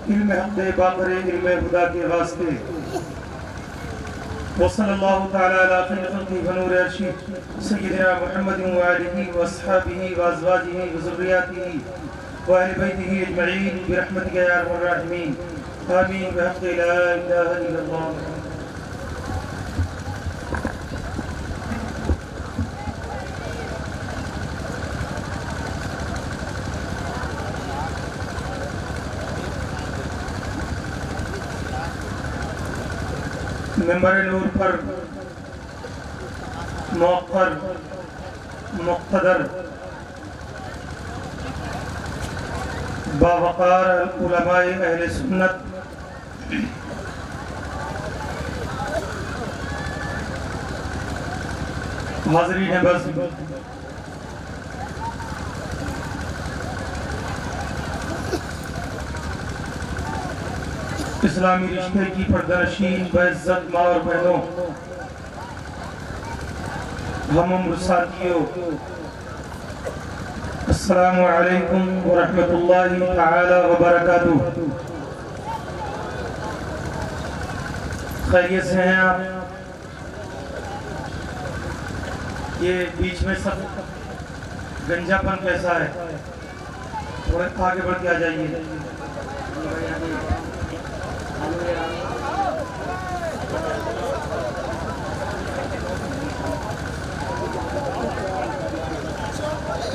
इल्म हक़ बाक़रे इल्म खुदा के वास्ते वसल्लल्लाहु तआला अला खैरि खल्क़ि व नूरि अर्शी सय्यिदिना मुहम्मदिन व आलिहि व अस्हाबिहि व अज़वाजिहि व ज़ुर्रिय्यतिहि व अहलि बैतिहि अजमईन बिरहमतिका या अरहमर राहिमीन आमीन बिहक़्क़ि ला इलाहा इल्लल्लाह। मेंबर नूर पर मौक़र मुक़्तदर बावक़ार उलमाए अहले सुन्नत हाज़रीन बज़, इस्लामी रिश्ते की पर्दानशीन बेइज्जत माँ और बहनों, हम उम्र साथियों, अस्सलामु अलैकुम व रहमतुल्लाहि तआला व बरकातुहू। खैरियत से हैं आप? ये बीच में सब गंजापन कैसा है? थोड़ा आगे बढ़ के आ जाइए।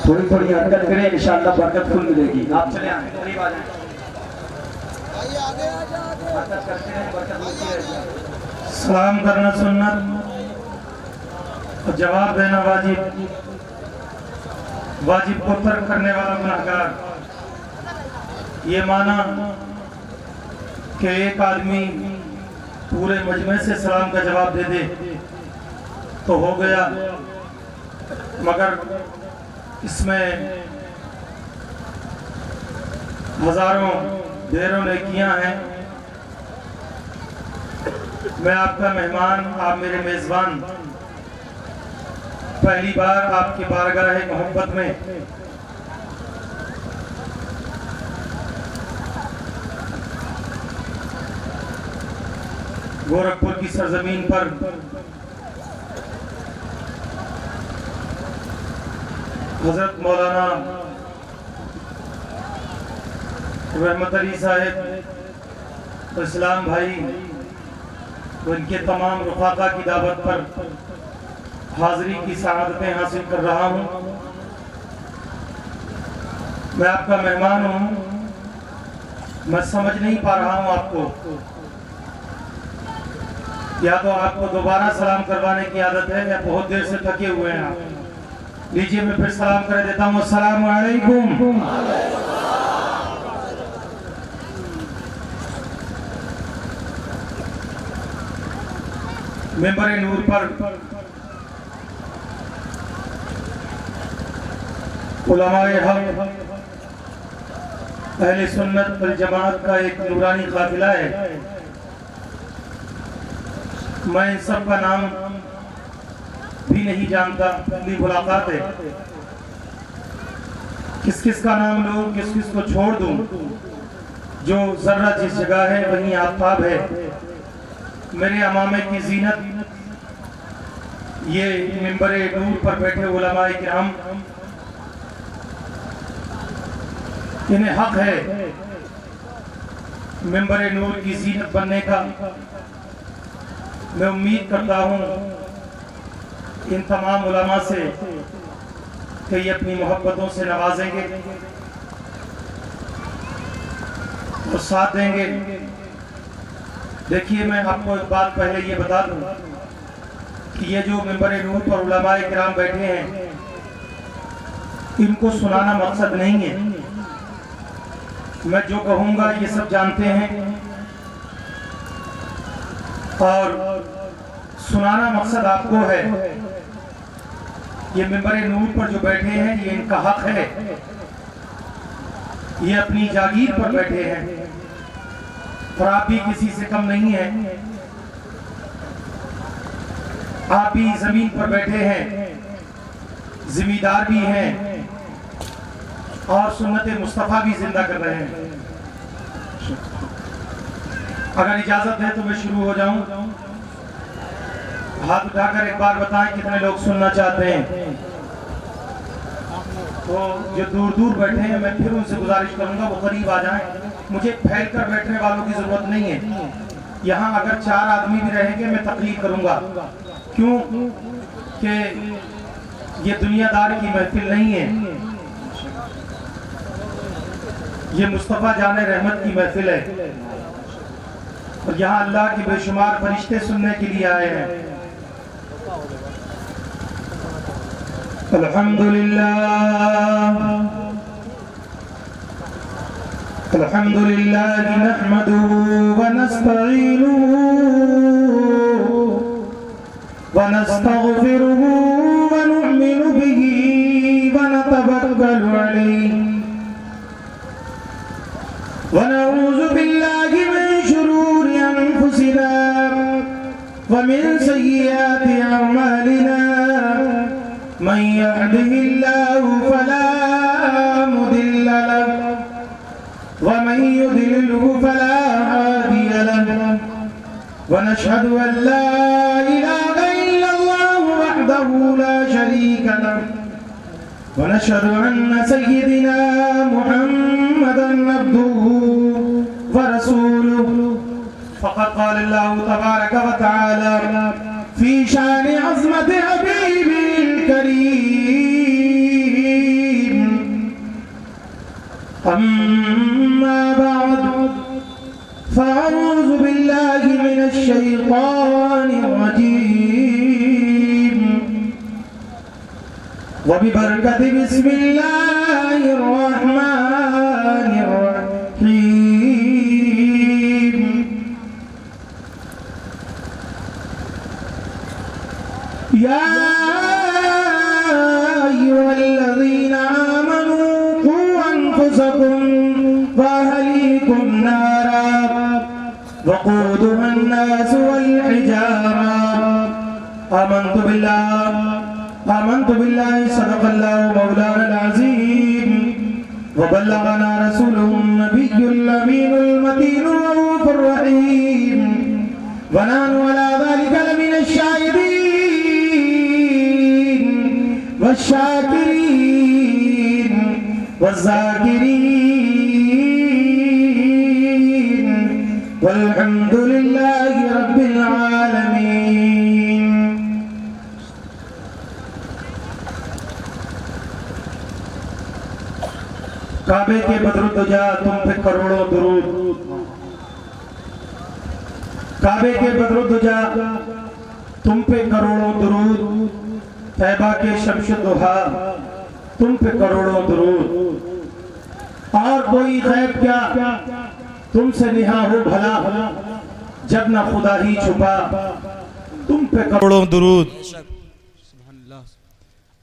थोड़ी थोड़ी हरकत करें, इंशाअल्लाह बरकत फुल मिलेगी। आप चले आए, करीब आ जाएं। हरकत करते रहें, बरकत मिलती रहेगी। सलाम करना सुन्नत और जवाब देना वाजिब। वाजिब को तर्क करने वाला गुनहगार। ये माना कि एक आदमी पूरे मजमे से सलाम का जवाब दे दे तो हो गया, मगर इसमें हजारों ढेरों नेकियां हैं। मैं आपका मेहमान, आप मेरे मेजबान, पहली बार आपकी बारगाह मोहब्बत में गोरखपुर की सरजमीन पर हजरत मौलाना रहमत अली साहिब, इस्लाम भाई तो इनके तमाम रुफाका की दावत पर हाजिरी की सआदतें हासिल कर रहा हूँ। मैं आपका मेहमान हूँ, मैं समझ नहीं पा रहा हूँ आपको, या तो आपको दोबारा सलाम करवाने की आदत है या बहुत देर से थके हुए हैं आप। लीजिए मैं फिर सलाम कर देता हूँ। अस्सलामु अलैकुम। मेंबर नूर पर उलमाए हक अहले सुन्नत वल जमात का एक नूरानी काफिला है। मैं इन सब का नाम भी नहीं जानता, पहली मुलाकात है। किस किस का नाम लूं, किस किस को छोड़ दूं? जो जर्रा जिस जगह है वहीं आफ्ताब है। मेरे अमामे की जीनत ये मिंबरे नूर पर बैठे उलमाए किराम, इन्हें हक है मिंबरे नूर की जीनत बनने का। मैं उम्मीद करता हूँ इन तमाम उलमा से कि ये अपनी मोहब्बतों से नवाजेंगे और साथ देंगे। देखिए मैं आपको एक बात पहले ये बता दूं कि ये जो मिंबर नूर पर उलमाए किराम बैठे हैं, इनको सुनाना मकसद नहीं है। मैं जो कहूँगा ये सब जानते हैं और सुनाना मकसद आपको है। ये मिंबर नूर पर जो बैठे हैं ये इनका हक है, ये अपनी जागीर पर बैठे हैं और आप भी किसी से कम नहीं हैं। आप भी जमीन पर बैठे हैं, जिम्मेदार भी हैं और सुन्नत मुस्तफ़ा भी जिंदा कर रहे हैं। अगर इजाजत है तो मैं शुरू हो जाऊं। हाथ उठाकर एक बार बताएं कितने लोग सुनना चाहते हैं। तो जो दूर दूर बैठे हैं मैं फिर उनसे गुजारिश करूंगा वो करीब आ जाएं। मुझे फैल कर बैठने वालों की जरूरत नहीं है। यहाँ अगर 4 आदमी भी रहेंगे मैं तकरीर करूंगा, क्यों कि ये दुनियादार की महफिल नहीं है, ये मुस्तफ़ा जाने रहमत की महफिल है। और यहाँ अल्लाह के बेशुमार फरिश्ते सुनने के लिए आए हैं। अल्हम्दुलिल्लाह अल्हम्दुलिल्लाह नहमदुहु व नस्तईनुहु व नस्तगफिरुहु व नु'मिनु बिही व नतवक्कलु अलैहि व नऊज़ु बिल्लाहि मिन शुरूरि अनफुसिना व मिन सय्यिआति अअमालिना मन यहदिहिल्लाहु फला मुदिल्ल लहु व मन युद्लिल्हु फला हादिय लहु व नशहदु अन ला इलाहा इल्लल्लाहु वहदहु ला शरीका लहु व नशहदु अन्न सय्यिदिना मुहम्मदन अब्दुहु व रसूलुहु। फ़क़द क़ाल अल्लाहु तबारक व तआला फ़ी शान अज़मत हबीबिल करीम अम्मा बअद फ़अऊज़ु बिल्लाहि मिनश शैतानिर रजीम व बिबरकति बिस्मिल्लाहिर रहमानिर रहीम। या अय्युहल्लज़ीना आमनू क़ू अन्फुसकुम व अहलीकुम नारा वक़ूदुहा अन्नास वल हिजारा आमन्तु बिल्लाहि सदक़ल्लाहु मौलानाल अज़ीम व बल्लगना रसूलुहुन नबियुल अमीनुल मतीनुर रऊफुर रहीम व नहनु अला ज़ालिका लमिनश शाहिदीन वश्शाकिरीन वज़्ज़ाकिरीन वल्हम्दुलिल्लाहि रब्बिल आलमीन। काबे के बदरुद्दोजा तुम पे करोड़ों दुरूद, काबे के बदरुद्दोजा तुम पे करोड़ों दुरूद, तैबा के शम्सुद्दुहा तुम पे करोड़ों दुरूद। और कोई गैब क्या तुमसे निहा हो भला, जब न खुदा ही छुपा तुम पे करोड़ों दुरूद।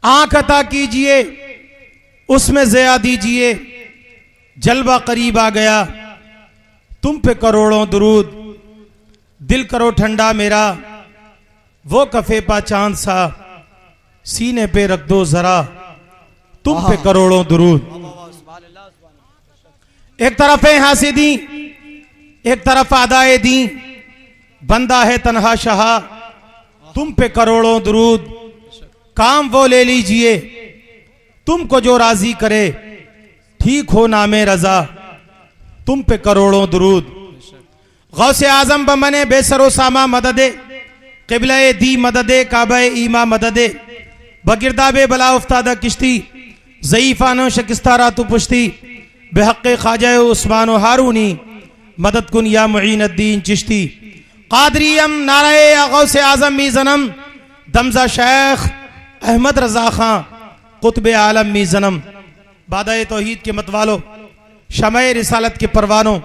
आंख अता कीजिए उसमें ज़या दीजिए, जलवा करीब आ गया तुम पे करोड़ों दुरूद। दिल करो ठंडा मेरा वो कफे पा चांद सा, सीने पे रख दो जरा तुम पे करोड़ों दुरूद। एक तरफ है हासिदी एक तरफ आदाए दी, बंदा है तन्हा शहा तुम पे करोड़ों दुरूद। काम वो ले लीजिए तुमको जो राजी करे, ठीक हो नामे रजा तुम पे करोड़ों दुरूद। गौसे आजम बमने बेसरो सामा मददे, क़िबले दी मददे, काबे ईमा मददे, बगिरदाबे बला उफ्तादा किश्ती, ज़ईफ़ानो शिकस्तारा तु पुश्ती, बेहक़्क़े ख़ाजा उस्मान हारूनी, मदद कुन या मुईनुद्दीन चिश्ती। क़ादरियम नाराए या गौसे आजम मीज़नम, दमजा शेख अहमद रज़ा खां कुतुब आलम मीज़नम। बादाए तौहीद के मतवालों, शमए रिसालत के परवानों,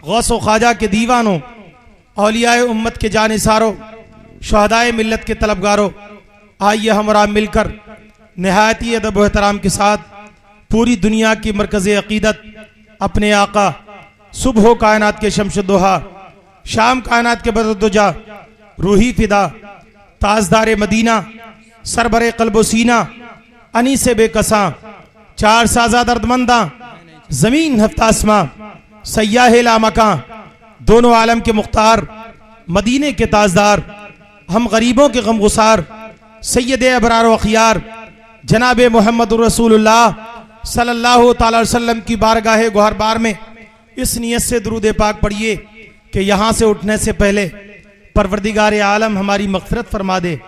गौस व ख्वाजा के दीवानों, औलियाए उम्मत के जानिसारों, शहदाए मिल्लत के तलबगारों, आइए हम और आप मिलकर निहायती अदब व एहतराम के साथ पूरी दुनिया की मरकज़ अक़ीदत अपने आका सुबह कायनात के शम्सुद्दुहा, शाम कायनात के बदरुद्दोजा, रूही फिदा, ताजदार मदीना, सरबरे क़ल्ब सीना, अनीस बेकसा, चार साजा दर्दमंदा, ज़मीन हफ्ता आसमां, सयाह लामकां, दोनों आलम के मुख्तार, मदीने के ताजदार, हम गरीबों के गमगुसार, सैयद अबरार व अखियार जनाब मोहम्मद रसूलुल्लाह सल्लल्लाहु ताला अलैहि वसल्लम की बारगाह गुहरबार में इस नियत से दुरूद पाक पढ़िए कि यहाँ से उठने से पहले परवरदिगार आलम हमारी मग़फ़िरत फरमा दे,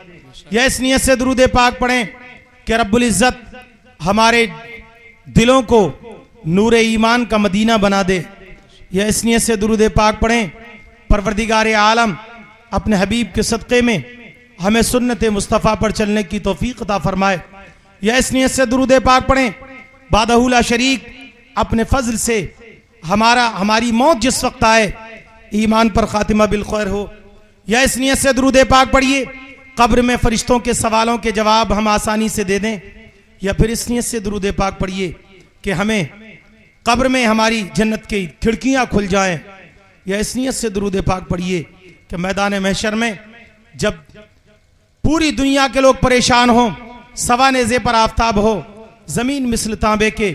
या इस नियत से दुरूद पाक पढ़ें कि रब्बुल इज़्ज़त हमारे दिलों को नूर ईमान का मदीना बना दे, या इस नियत से दुरूद पाक पढ़ें परवरदिगार आलम अपने हबीब के सदक़े में हमें सुन्नत मुस्तफ़ा पर चलने की तौफीक अता फरमाए, या इस नियत से दुरूद पाक पढ़ें बादहू ला शरीक अपने फजल से हमारी मौत जिस वक्त आए ईमान पर खातिमा बिल खैर हो, या इस नियत से दुरूद पाक पढ़िए कब्र में फरिश्तों के सवालों के जवाब हम आसानी से दे दें, या फिर इस नियत से दुरूद पाक पढ़िए कि हमें कब्र में हमारी जन्नत की खिड़कियां खुल जाएं, या इस नियत से दुरूद पाक पढ़िए कि मैदान महशर में जब पूरी दुनिया के लोग परेशान हों, सवा नेज़े पर आफताब हो, जमीन मिसल तांबे के,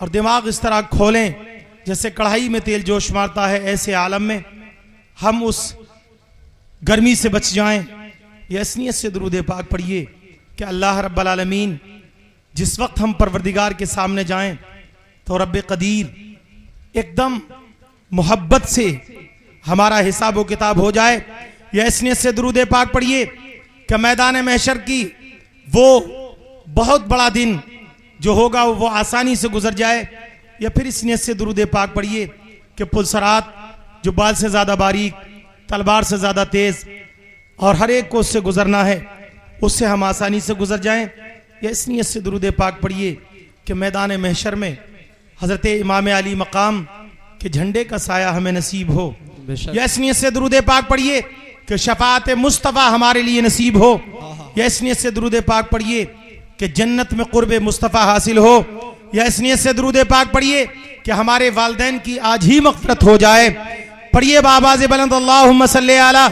और दिमाग इस तरह खोलें जैसे कढ़ाई में तेल जोश मारता है, ऐसे आलम में हम उस गर्मी से बच जाएं, या इस नियत से दुरूद पाक पढ़िए कि अल्लाह रब्बुल आलमीन जिस वक्त हम परवरदिगार के सामने जाएं तो रब्बे कदीर एकदम मोहब्बत से हमारा हिसाब व किताब हो जाए, या इस नियत से दुरूद पाक पढ़िए कि मैदान महशर की वो बहुत बड़ा दिन जो होगा वो आसानी से गुजर जाए, या फिर इस नियत से दुरूद पाक पढ़िए कि पुलसरात जो बाल से ज़्यादा बारीक, तलवार से ज़्यादा तेज़, और हर एक को उससे गुजरना है, उससे हम आसानी से गुजर जाएं, या इस नियत से दुरूद पाक पढ़िए कि मैदान महशर में हज़रत इमाम अली मकाम के झंडे का साया हमें नसीब हो, या इस नियत से दुरूद पाक पढ़िए कि शफाअत मुस्तफ़ा हमारे लिए नसीब हो, या इस नियत से दुरूद पाक पढ़िए कि जन्नत में कुर्ब मुस्तफ़ा हासिल हो, या इस नियत से दुरूद पाक पढ़िए कि हमारे वालिदैन की आज ही मग़फ़िरत हो जाए। पढ़िए बाबाज़ बुलंद अल्लाहुम्मा सल्ली अला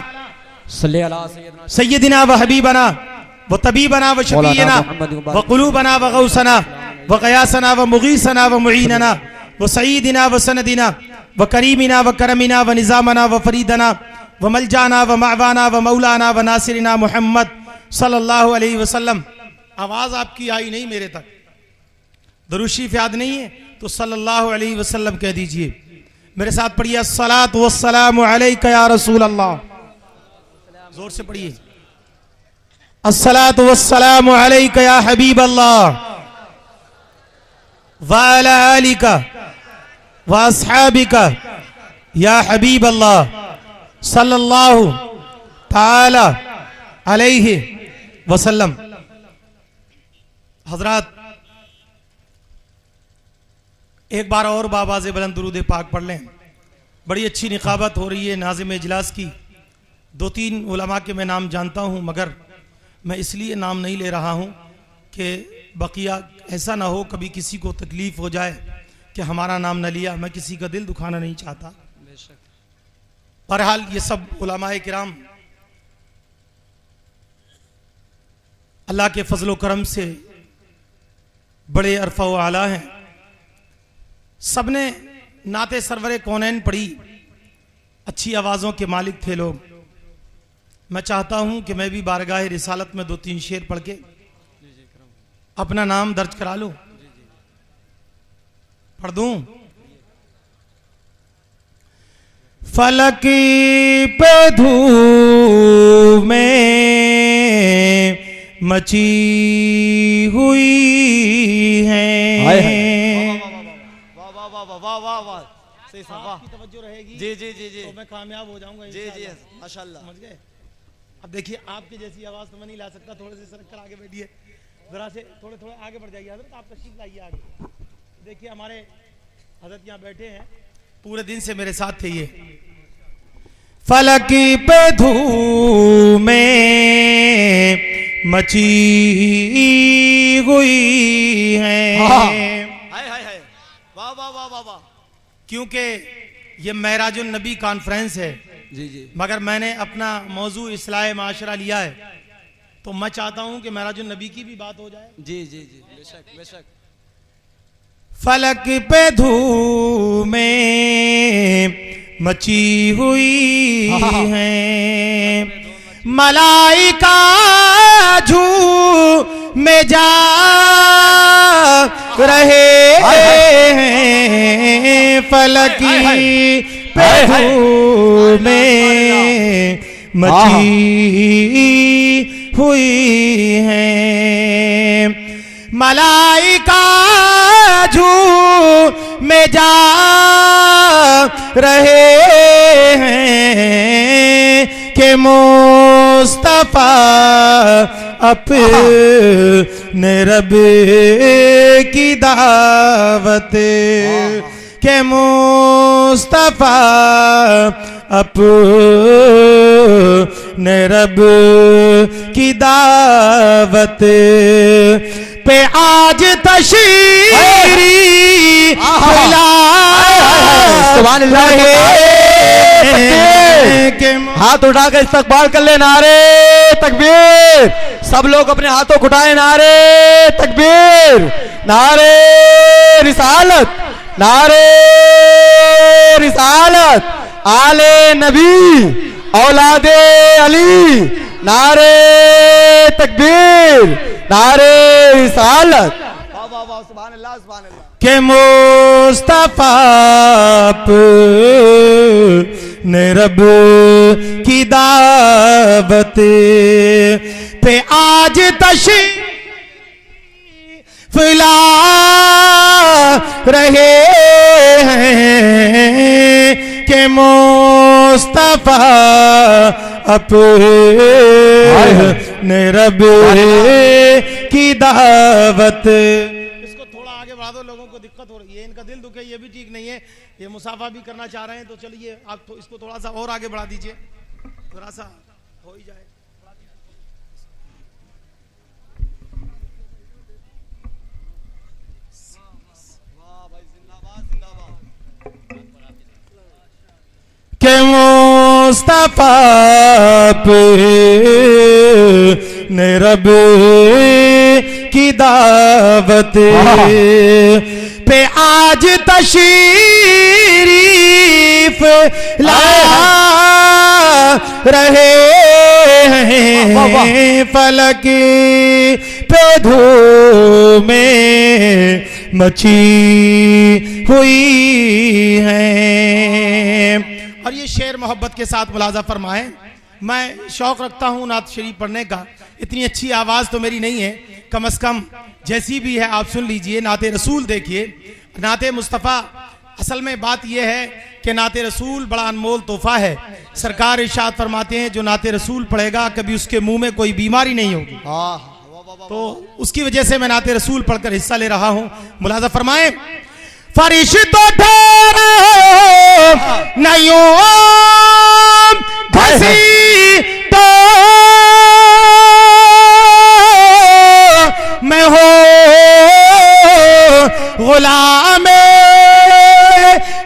सय्यदिना व हबीबना व तबीबना व शफीना व क़ुलूबना व गौसना व क़यासना व मुग़ीसना व मुईनना व सईदिना व सनदिना व करीमिना व करमिना व निज़ामना व फरीदना व मलजाना व मावाना व मौलाना व नासिरना मुहम्मद सल्लल्लाहु अलैहि वसल्लम। आवाज़ आपकी आई नहीं मेरे तक, दुरूद शरीफ याद नहीं है तो सल्लल्लाहु अलैहि वसल्लम कह दीजिए। मेरे साथ पढ़िए अस्सलातु वस्सलामु अलैका या रसूल अल्लाह, जोर से पढ़िए अस्सलातु वस्सलामु अलैका या हबीब अल्लाह व अला आलिका व अस्हाबिका या हबीब अल्लाह सल्लल्लाहु ताला अलैहि वसल्लम। हजरात एक बार और बाबाज़े बुलंद दुरूद पाक पढ़ लें। बड़ी अच्छी निकाबत हो रही है नाज़िम इजलास की, दो तीन उलमा के मैं नाम जानता हूँ, मगर मैं इसलिए नाम नहीं ले रहा हूँ कि बकिया ऐसा ना हो कभी किसी को तकलीफ़ हो जाए कि हमारा नाम न लिया। मैं किसी का दिल दुखाना नहीं चाहता। बहरहाल ये सब उलमाए किराम अल्लाह के फजल करम से बड़े अरफा व आला हैं। सबने नाते सरवरे कौनैन पढ़ी, अच्छी आवाज़ों के मालिक थे लोग। मैं चाहता हूं कि मैं भी बारगाह रिसालत में दो तीन शेर पढ़ के अपना नाम दर्ज करा लूं। पढ़ दूं। फलक पे धूम में मची हुई है। आपकी तवज्जो रहेगी जी जी जी जी तो मैं कामयाब हो जाऊंगा जी जी माशाल्लाह। समझ गए। अब देखिए आपकी जैसी आवाज तो मैं नहीं ला सकता, थोड़े से सरक कर आगे बैठिए, जरा से थोड़े थोड़े आगे बढ़ जाइए हजरत, आप तशरीफ लाइए आगे। देखिए हमारे हजरत यहाँ बैठे हैं, पूरे दिन से मेरे साथ थे ये। फलक पे धूम में मची हुई है। हाय हाय हाय, वाह वाह वाह वाह वाह। क्योंकि ये महराजुन नबी कॉन्फ्रेंस है जी जी, मगर मैंने अपना मौजू इस्लाह माशरा लिया है, तो मैं चाहता हूं कि महराजुन नबी की भी बात हो जाए। जी जी जी, बेशक बेशक। फलक पे धूम में मची हुई है। मलाइका झूम में जा रहे हैं, फलकी पे में मची हुई है। मलाइका झूम में जा रहे हैं कि मुस्तफा अपने रब की दावत, के मुस्तफा अपने रब की दावत पे आज तशरीफ ला रहे। हाथ उठाकर इस्तकबाल कर ले, नारे तकबीर। सब लोग अपने हाथों को उठाए, नारे तकबीर, नारे रिसालत, नारे रिसालत, आले नबी औलादे अली, नारे तकबीर, नारे रिसालत। वाह वाह वाह, सुभान अल्लाह सुभान अल्लाह। के मुस्तफा ने रब की दावत पे आज तशरीफ ला रहे हैं के मुस्तफा अपने रब की दावत। इसको थोड़ा आगे बढ़ा दो, लोगों को दिक्कत हो रही है, इनका दिल दुखे, ये भी ठीक नहीं है, ये मुसाफा भी करना चाह रहे हैं। तो चलिए आप तो इसको थोड़ा सा और आगे बढ़ा दीजिए, थोड़ा सा हो ही जाए। के मुस्तफा ने रब की दावत पे आज तशरीफ ला रहे हैं, फलक पे धूम में मची हुई है। और ये शेर मोहब्बत के साथ मुलाजा फरमाएं। मैं शौक रखता हूँ नात शरीफ पढ़ने का, इतनी अच्छी आवाज़ तो मेरी नहीं है, कम से कम जैसी भी है आप सुन लीजिए। नाते रसूल देखिए, नाते मुस्तफ़ा, असल में बात यह है कि नाते रसूल बड़ा अनमोल तोहफा है। सरकार इरशाद फरमाते हैं जो नाते रसूल पढ़ेगा कभी उसके मुंह में कोई बीमारी नहीं होगी। तो उसकी वजह से मैं नाते रसूल पढ़कर हिस्सा ले रहा हूँ। मुलाजा फरमाएं। फरिश्तों ठहरो नयों घसी तो मैं हो गुलाम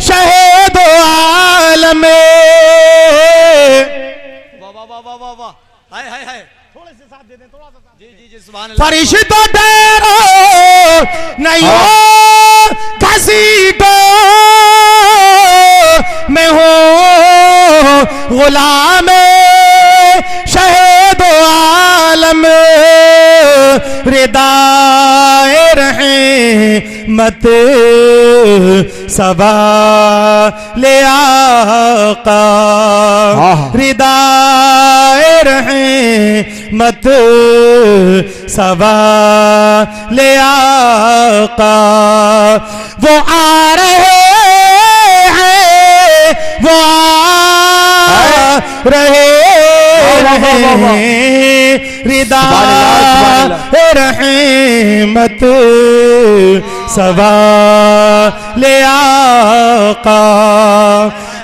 शहीद आलम। वाह वाह वाह वाह वाह वाह, हाय हाय हाय, थोड़े से साथ दे दें, थोड़ा सा साथ। जी जी जी, सुभान अल्लाह। फरिश्तों ठहरो नयों घसीटो मैं हूँ गुलाम शहीद आलम। रिदाए रहमत सबा ले आका, रिदाए रहमत सबा ले आका। वो आ रहे हैं, वो आ रहे हैं, रिदा रहमत सबा ले आका।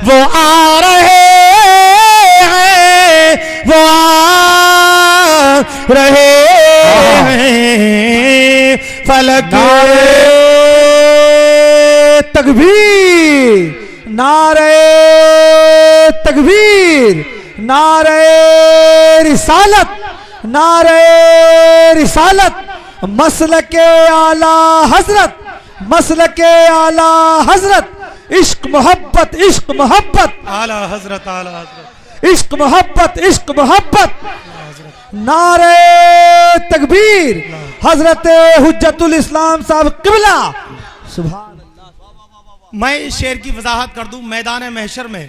वो आ रहे हैं, वो आ रहे हैं, फलक तकबीर, नारे तकबीर, नारे रिसालत, नारे रिसालत। मसलके आला हजरत, मसलके आला हजरत इश्क मोहब्बत, इश्क मोहब्बत, आला हजरत, आला हजरत। इश्क मोहब्बत, इश्क मोहब्बत। नारे तकबीर, हजरत हुज्जतुल इस्लाम साहब किबला। सुभान। मैं इस शेर की वजाहत कर दूं। मैदान महशर में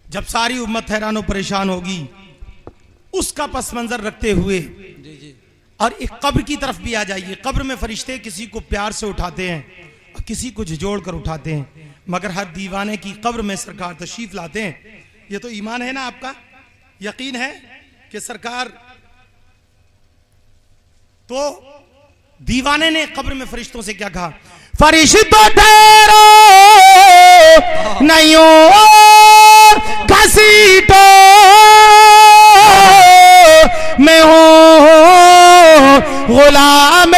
जब सारी उम्मत हैरान परेशान होगी, उसका पस मंजर रखते हुए और एक कब्र की तरफ भी आ जाइए। कब्र में फरिश्ते किसी को प्यार से उठाते हैं और किसी को झिझोड़ कर उठाते हैं, मगर हर दीवाने की कब्र में सरकार तशरीफ लाते हैं। ये तो ईमान है ना आपका? यकीन है कि सरकार तो दीवाने ने कब्र में फरिश्तों से क्या कहा? फरिश्तों ठहरो नहीं घसीटो, मैं हूं गुलाम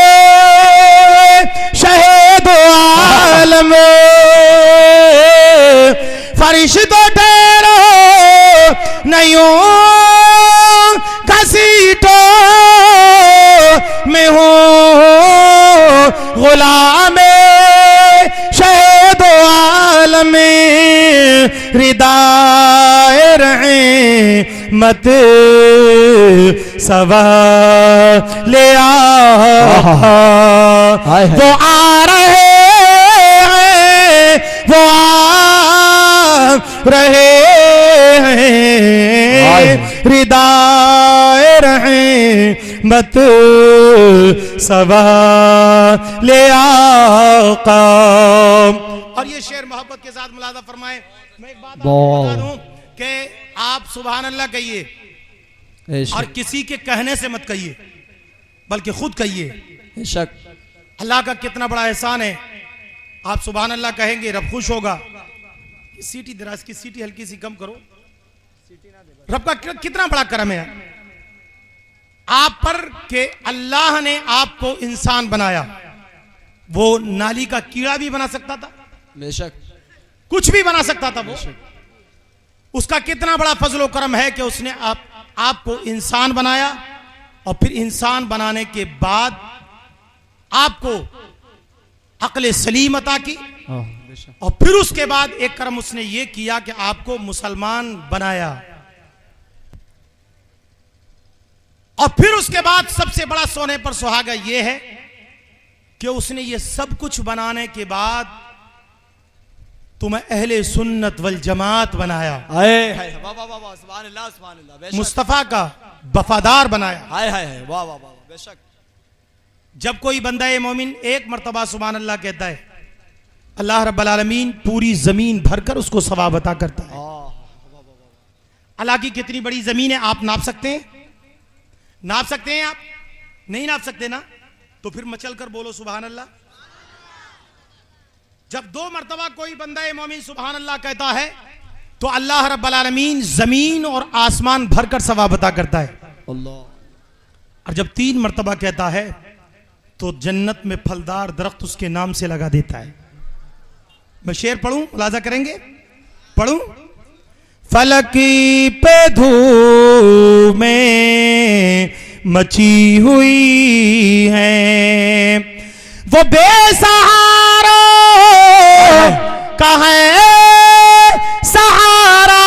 शहीद आलम। फरिश्तों ठहरो नहीं घसीटो, मैं हूं गुलाम शहीद आलम। रिदाए रहमत सवा ले वो आ रहे हैं, वो आ रहे हैं। रिदाए रहमत सवा ले आका। और ये शेर मोहब्बत के साथ मुलाजा फरमाए। मैं एक बात आपको बता दूं कि आप सुभान अल्लाह कहिए और किसी के कहने से मत कहिए, बल्कि खुद कहिए। शक अल्लाह का कितना बड़ा एहसान है। आप सुभान अल्लाह कहेंगे, रब खुश होगा। सीटी दराज की सीटी हल्की सी कम करो। रब का कितना बड़ा करम है आप पर कि अल्लाह ने आपको इंसान बनाया। वो नाली का कीड़ा भी बना सकता था, बेशक कुछ भी बना सकता था वो। उसका कितना बड़ा फजल करम है कि उसने आपको इंसान बनाया और फिर इंसान बनाने के बाद आपको अक्ल सलीम अता की और फिर उसके बाद एक करम उसने ये किया कि आपको मुसलमान बनाया। और फिर उसके बाद सबसे बड़ा सोने पर सुहागा यह है कि उसने ये सब कुछ बनाने के बाद तुम्हें अहले सुन्नत वल जमात बनाया। वाह वाह वाह वाह, सुभान अल्लाह, सुभान अल्लाह। बेशक मुस्तफा का वफादार बनाया। हाय हाय हाय, वाह वाह वाह, बेशक। जब कोई बंदा मोमिन एक मर्तबा सुभान अल्लाह कहता है, अल्लाह रब्बुल आलमीन पूरी जमीन भरकर उसको सवाब अता करता है। अल्लाह की कितनी बड़ी जमीन है आप नाप सकते हैं? नाप सकते हैं आप? नहीं नाप सकते ना? तो फिर मचल कर बोलो सुभान अल्लाह। जब 2 मर्तबा कोई बंदा मोमिन सुभान अल्लाह कहता है तो अल्लाह रब्बुल आलमीन जमीन और आसमान भरकर सवाब अता करता है। अल्लाह। और जब 3 मर्तबा कहता है तो जन्नत में फलदार दरख्त उसके नाम से लगा देता है। मैं शेर पढ़ूं, मुलाजा करेंगे? पढ़ूं? फलकी पे धूम में मची हुई है वो बेसहारा का है सहारा,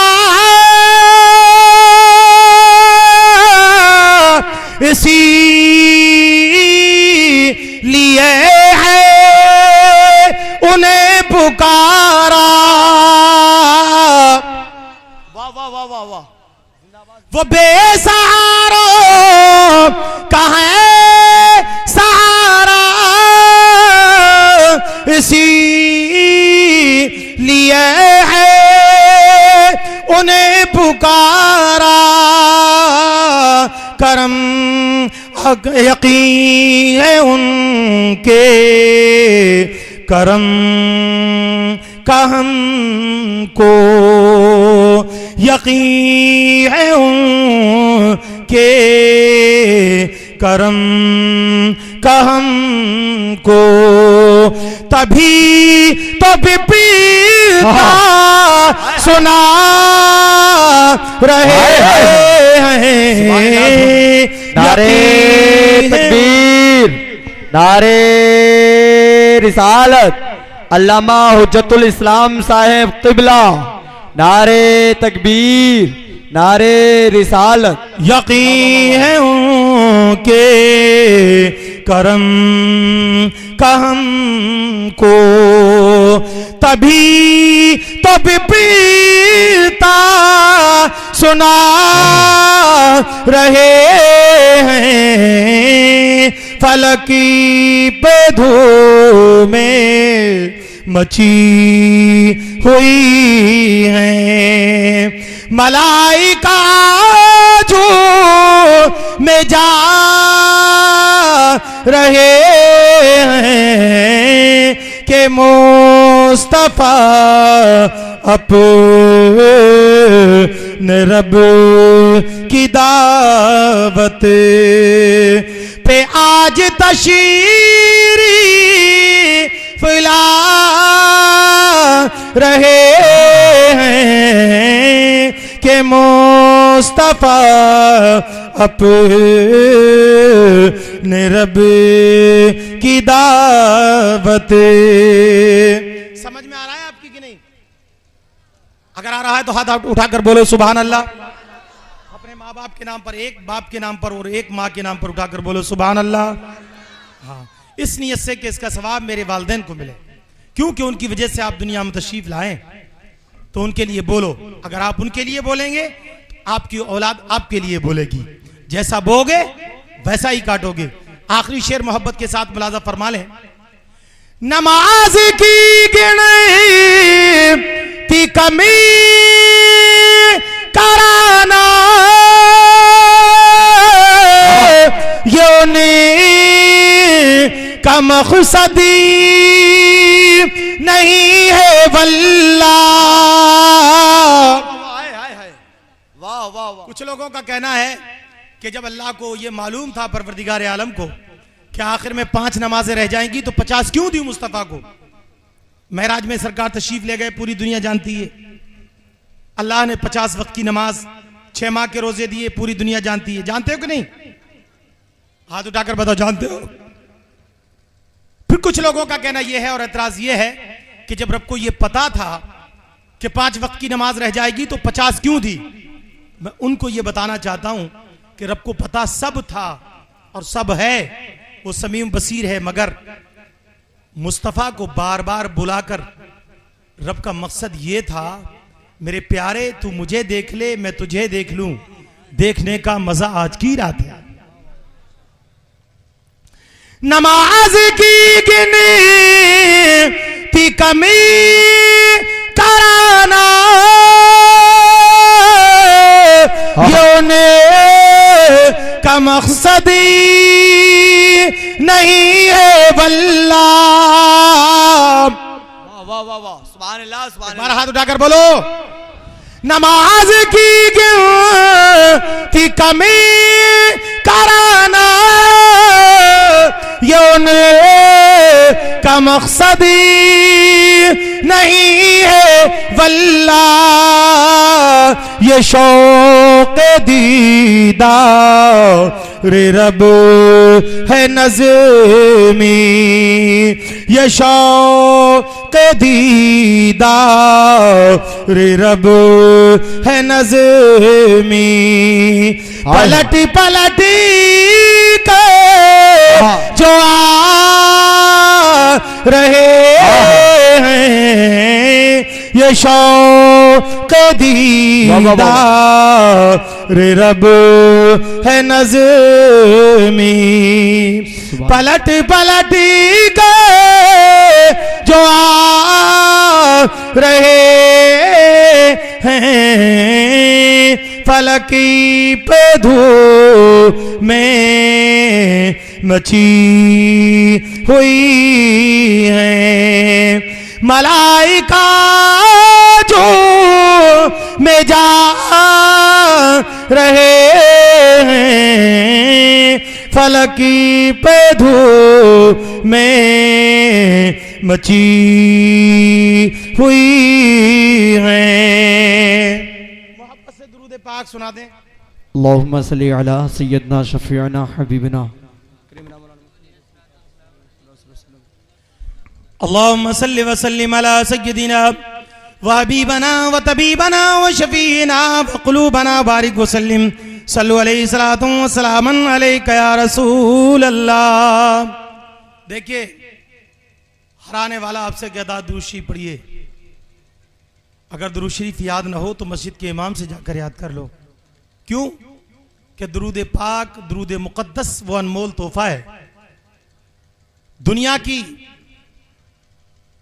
इसी लिए है उन्हें पुकारा। वाह वाह वाह वाह वाह, वो बेसहारों का है सहारा, इसी लिए है उन्हें पुकारा। करम हक यकीन है उनके, करम का हमको यकीन है उनके, करम का हमको। तभी तो बिपीता सुना रहे हैं। नारे तकबीर, नारे रिसालत, अल्लामा हुज्जतुल इस्लाम साहेब क़िबला। नारे तकबीर, नारे रिसालत। यकीन है उनके करम का हमको, तभी तो पीता सुना रहे हैं। फलकी पे धूम में मची हुई है, मलाइका जो में जा रहे हैं कि मुस्तफा अपने रब की दावत पे आज तशरीफ ला रहे हैं कि मुस्तफा अपने रब की दावत। समझ में आ रहा है आपकी कि नहीं? अगर आ रहा है तो हाथ उठाकर बोलो सुभान अल्लाह। अपने माँ बाप के नाम पर, एक बाप के नाम पर और एक माँ के नाम पर उठाकर बोलो सुभान अल्लाह। हाँ, इस नियत से कि इसका सवाब मेरे वालिदैन को मिले, क्योंकि उनकी वजह से आप दुनिया में तशरीफ लाएं, तो उनके लिए बोलो। अगर आप उनके लिए बोलेंगे तो आपकी औलाद आपके लिए बोलेगी। जैसा बोगे वैसा ही काटोगे। आखिरी शेर मोहब्बत के साथ मुलाजा फरमा लें। नमाज की गिनती कमी कराना, योने का मकसदी नहीं है वल्लाह। वाह वाह वाह। कुछ लोगों का कहना है कि जब अल्लाह को ये मालूम था, परवरदिगार आलम को, कि आखिर में 5 नमाजें रह जाएंगी तो 50 क्यों दी मुस्तफ़ा को। महराज में सरकार तशरीफ ले गए, पूरी दुनिया जानती है। अल्लाह ने 50 वक्त की नमाज, 6 माह के रोजे दिए, पूरी दुनिया जानती है। जानते हो कि नहीं? हाथ उठाकर बताओ, जानते हो? फिर कुछ लोगों का कहना यह है और एतराज यह है कि जब रब को यह पता था कि 5 वक्त की नमाज रह जाएगी तो 50 क्यों दी। मैं उनको यह बताना चाहता हूं कि रब को पता सब था और सब है, वो समीम बसीर है, मगर मुस्तफ़ा को बार बार बुलाकर रब का मकसद ये था, मेरे प्यारे तू मुझे देख ले, मैं तुझे देख लूं, देखने का मजा आज की रात है। नमाज की गिनती कमी कराना, योने का मकसदी नहीं है वल्लाह। वाह वाह वाह, सुभान अल्लाह सुभान बार हाथ उठाकर बोलो। नमाज की गिनती कमी कराना, योने का मकसदी नहीं है वल्लाह। ये शौक़ दीदार रब है नज़्मी, ये शौक़ दीदार रब है नज़्मी। पलट पलट के जो आ रहे हैं, ये शौक़ दीदार रब है नज़्मी। पलट पलट के जो आ रहे हैं, फलकी पे धूप में मची हुई है, मलाइका जो में जा रहे हैं, फलकी पे धूप में मची हुई है। मोहब्बत से दुरूद पाक सुना दें। अल्लाहुम्मा सल्ली अला सय्यदना शफीअना हबीबना। अल्लाहुम्मा सल्लि व सल्लिम अला सय्यदिना व हबीबना व तबीबना व शफीना व क़ुलूबना बारिक व सल्लिम सल्लु अलैहि सलातु व सलामन अलैका या रसूल अल्लाह। देखिए, हराने वाला आपसे कहता दुरूद शरीफ पढ़िए। अगर दुरूद शरीफ याद ना हो तो मस्जिद के इमाम से जाकर याद कर लो। क्यों? कि दुरूद पाक, दुरूद मुक़द्दस वो अनमोल तोहफा है। दुनिया की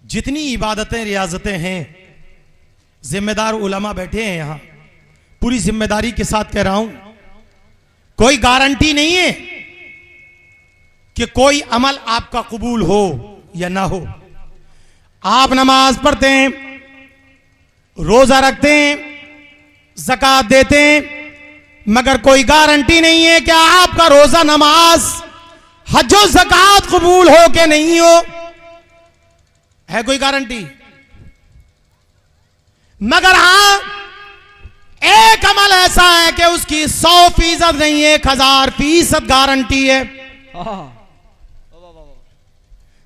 जितनी इबादतें रियाजतें हैं, जिम्मेदार उलमा बैठे हैं यहां, पूरी जिम्मेदारी के साथ कह रहा हूं, कोई गारंटी नहीं है कि कोई अमल आपका कबूल हो या ना हो। आप नमाज पढ़ते हैं, रोजा रखते हैं, ज़कात देते हैं, मगर कोई गारंटी नहीं है कि आपका रोजा, नमाज, हज और ज़कात कबूल हो के नहीं हो। है कोई गारंटी? मगर हां, एक अमल ऐसा है कि उसकी 100% नहीं, 1000% गारंटी है।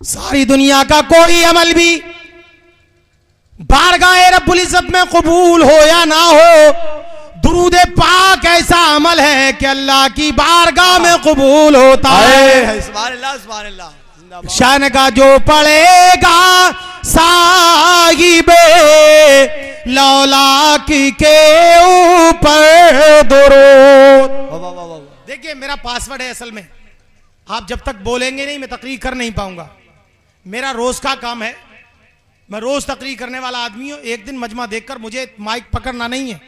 सारी दुनिया का कोई अमल भी बारगाह रब्बुल इज्जत में कबूल हो या ना हो, दुरूद पाक ऐसा अमल है कि अल्लाह की बारगाह में कबूल होता है। सुभान अल्लाह, सुभान अल्लाह, जिंदाबाद। शान का जो पढ़ेगा साहिबे लौलाक के ऊपर दुरूद। वाह वाह वाह वाह। देखिए, मेरा पासवर्ड है असल में। आप जब तक बोलेंगे नहीं, मैं तकरीर कर नहीं पाऊंगा। मेरा रोज का काम है, मैं रोज तकरीर करने वाला आदमी हूं। एक दिन मजमा देखकर मुझे माइक पकड़ना नहीं है।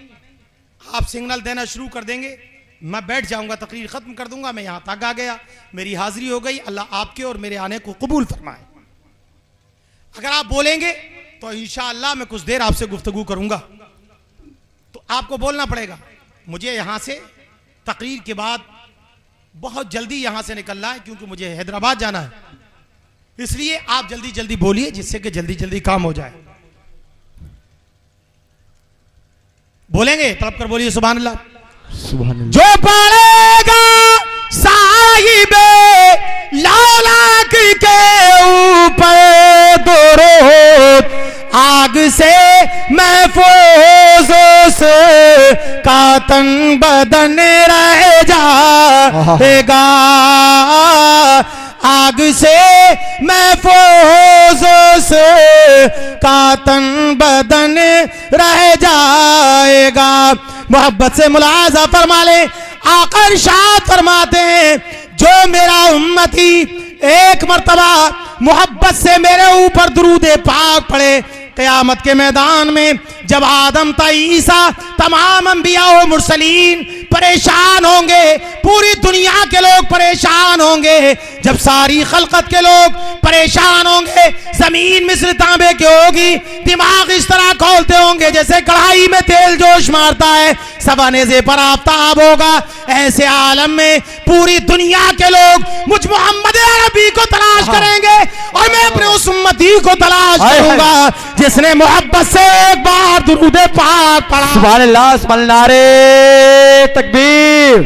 आप सिग्नल देना शुरू कर देंगे, मैं बैठ जाऊंगा, तकरीर खत्म कर दूंगा, मैं यहां तक आ गया, मेरी हाजिरी हो गई। अल्लाह आपके और मेरे आने को कबूल फरमाए। अगर आप बोलेंगे तो इंशाअल्लाह मैं कुछ देर आपसे गुफ्तगू करूंगा। तो आपको बोलना पड़ेगा। मुझे यहां से तकरीर के बाद बहुत जल्दी यहां से निकलना है, क्योंकि मुझे हैदराबाद जाना है। इसलिए आप जल्दी जल्दी बोलिए, जिससे कि जल्दी जल्दी काम हो जाए। बोलेंगे तड़प कर बोलिए सुभान अल्लाह। जो पढ़ेगा साहिबे लौलाक के ऊपर दुरूद, आग से महफूज से का तन बदन रह जाएगा, आग से महफूज से का तन बदन रह जाएगा। मोहब्बत से मुलाजा फरमा ले, आका इरशाद फरमाते हैं, जो मेरा उम्मती एक मर्तबा मोहब्बत से मेरे ऊपर दुरूद पाक पढ़े, क़यामत के मैदान में जब आदम ता ईसा तमाम अंबिया और मुरसलीन परेशान होंगे, पूरी दुनिया के लोग परेशान होंगे, जब सारी खलकत के लोग परेशान होंगे, जमीन मिस्र तांबे की होगी, दिमाग इस तरह खोलते होंगे जैसे कढ़ाई में तेल जोश मारता है, सवा नेज़े पर आफ्ताब होगा। ऐसे आलम में पूरी दुनिया के लोग मुझ मोहम्मद अरबी को तलाश करेंगे और मैं अपने उस उम्मती को तलाश करूंगा जिसने मोहब्बत से एक बार दुरूद पाक पढ़ा। सुभान अल्लाह, सुभान अल्लाह। नारे तकबीर,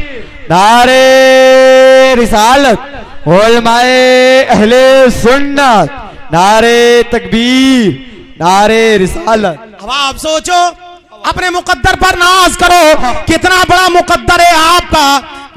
नारे रिसालत, उलमाए अहले सुन्नत, नारे तकबीर, नारे रिसालत। अब आप सोचो, अपने मुकद्दर पर नाज करो, कितना बड़ा मुकद्दर है आपका।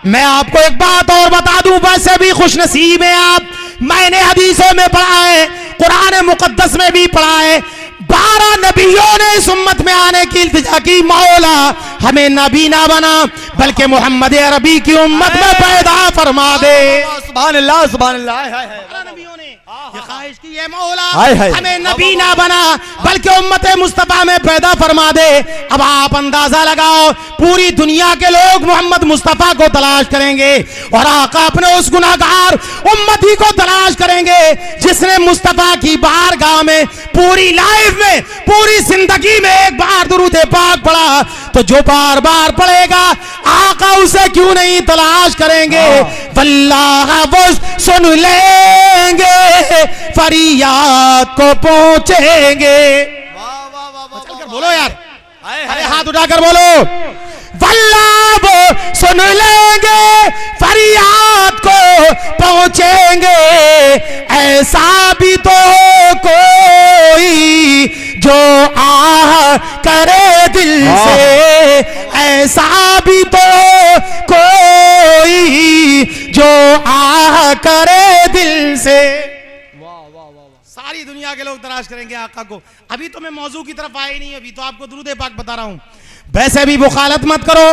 मैं आपको एक बात और बता दूं, वैसे भी खुशनसीब है आप। मैंने हदीसों में पढ़ा है, कुरान मुकद्दस में भी पढ़ा है, 12 नबियों ने इस उम्मत में आने की इल्तिजा की, मौला हमें नबी ना बना बल्कि मोहम्मद अरबी की उम्मत में पैदा फरमा दे। सुभान अल्लाह, सुभान अल्लाह। नबियों ने ये ख्वाहिश की है, मौला हमें नबी ना बना बल्कि उम्मत मुस्तफा में पैदा फरमा दे। अब आप अंदाजा लगाओ, पूरी दुनिया के लोग मोहम्मद मुस्तफा को तलाश करेंगे और आका अपने उस गुनाहगार उम्मती को तलाश करेंगे जिसने मुस्तफा की बारगाह में पूरी लाइफ में, पूरी जिंदगी में एक बार दुरूद पाक पढ़ा। तो जो बार बार पढ़ेगा आका उसे क्यों नहीं तलाश करेंगे। वल्लाह वो सुन लेंगे, फरियाद को पहुंचेंगे। वाह वाह वाह वाह। चलकर बोलो यार, हाय अरे हाय। हाथ उठाकर बोलो, वल्लाह वो सुन लेंगे, फरियाद को पहुंचेंगे। ऐसा भी तो कोई जो आह करे दिल से, ऐसा भी तो कोई जो आह करे दिल से। सारी दुनिया के लोग तलाश करेंगे आका को। अभी तो मैं मौजू की तरफ आए नहीं, अभी तो आपको दुरूद पाक बता रहा हूं। वैसे भी मुखालत मत करो,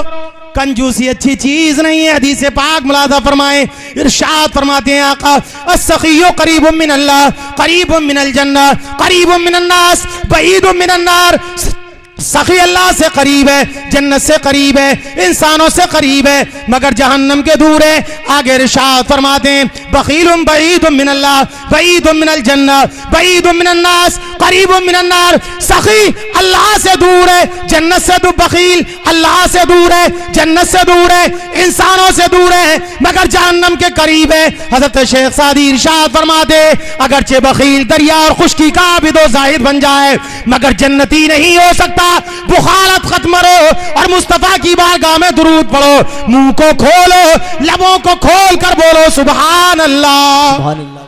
कंजूसी अच्छी चीज नहीं है। हदीस पाक मुलादा फरमाए, इरशाद फरमाते हैं आका, अस्सखिय्यु करीबुम मिनल्लाह, करीबुम मिनल जन्नह, करीबुम मिनन नास, बईदुम मिनन नार। सखी अल्लाह से करीब है, जन्नत से करीब है, इंसानों से करीब है, मगर जहन्नम के दूर है। आगे इरशाद फरमाते हैं, बखीलुम बईदुम मिनल्लाह, बईदुम मिनल जन्नह, बईदुम मिनन नास, करीबुम मिनन नार। सखी अल्लाह से दूर है, जन्नत से दूर। बखील अल्लाह से दूर है, जन्नत से दूर है, इंसानों से दूर है, मगर जहन्नम के करीब है। हजरत शेख सादी इरशाद फरमाते, अगरचे बखील दरिया और खुश्की का भी दो जाहिद बन जाए, मगर जन्नती नहीं हो सकता। बुखारत खत्म करो और मुस्तफा की बारगाह में दुरूद पढ़ो। मुंह को खोलो, लबों को खोल कर बोलो सुभान अल्लाह।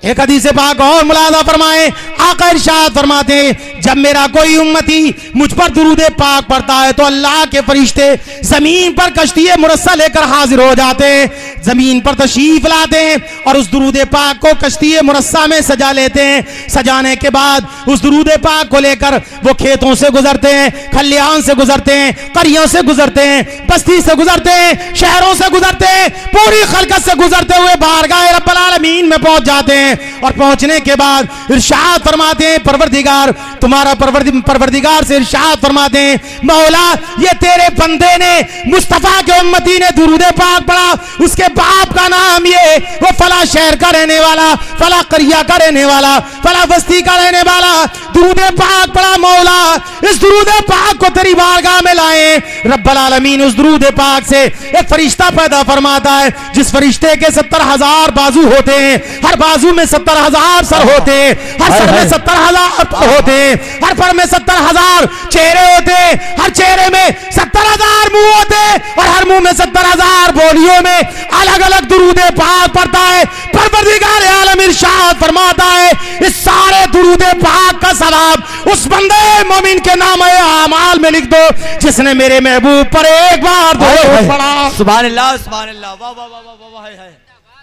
एक हदीस पाक और मुलादा फरमाए, आका इरशाद फरमाते हैं, जब मेरा कोई उम्मती मुझ पर दुरूद पाक पढ़ता है तो अल्लाह के फरिश्ते जमीन पर कश्ती मुरस्सा लेकर हाजिर हो जाते हैं, जमीन पर तशरीफ लाते हैं और उस दुरूद पाक को कश्ती मुरस्सा में सजा लेते हैं। सजाने के बाद उस दुरूद पाक को लेकर वो खेतों से गुजरते हैं, खलियान से गुजरते हैं, करियों से गुजरते हैं, बस्ती से गुजरते हैं, शहरों से गुजरते हैं, पूरी खलकत से गुजरते हुए बारगाह रब्बुल आलमीन में पहुंच जाते हैं। और पहुंचने के बाद इरशाद फरमाते हैं, परवरदिगार तुम्हारा परवरदिगार से इरशाद फरमाते हैं, मौला ये तेरे बंदे ने, मुस्तफा के उम्मती ने दुरूद पाक पढ़ा, उसके बाप का नाम ये, वो फला शहर का रहने वाला, फला करिया का रहने वाला, फला बस्ती का रहने वाला, दुरूद पाक पढ़ा। मौला इस दुरूद पाक को तेरी बारगाह में लाए। रब्बुल आलमीन उस दुरूद पाक से एक फरिश्ता पैदा फरमाता है, जिस फरिश्ते के 70,000 बाजू होते हैं, हर बाजू में 70,000 सर होते हैं, हर सर में 70,000 पर होते हैं, हर पर में 70,000 चेहरे होते हैं, हर चेहरे में 70,000 मुंह होते हैं और हर मुंह में 70,000 बोलियों में अलग अलग दुरूद पाक पढ़ता है। परवरदिगार आलम इरशाद फरमाता है, इस सारे दुरूद पाक का सवाब उस बंदे मोमिन के नाम आमाल में लिख दो जिसने मेरे महबूब पर एक बार दुरूद पढ़ा। सुभान अल्लाह, सुभान अल्लाह, वाह वाह वाह वाह वाह, है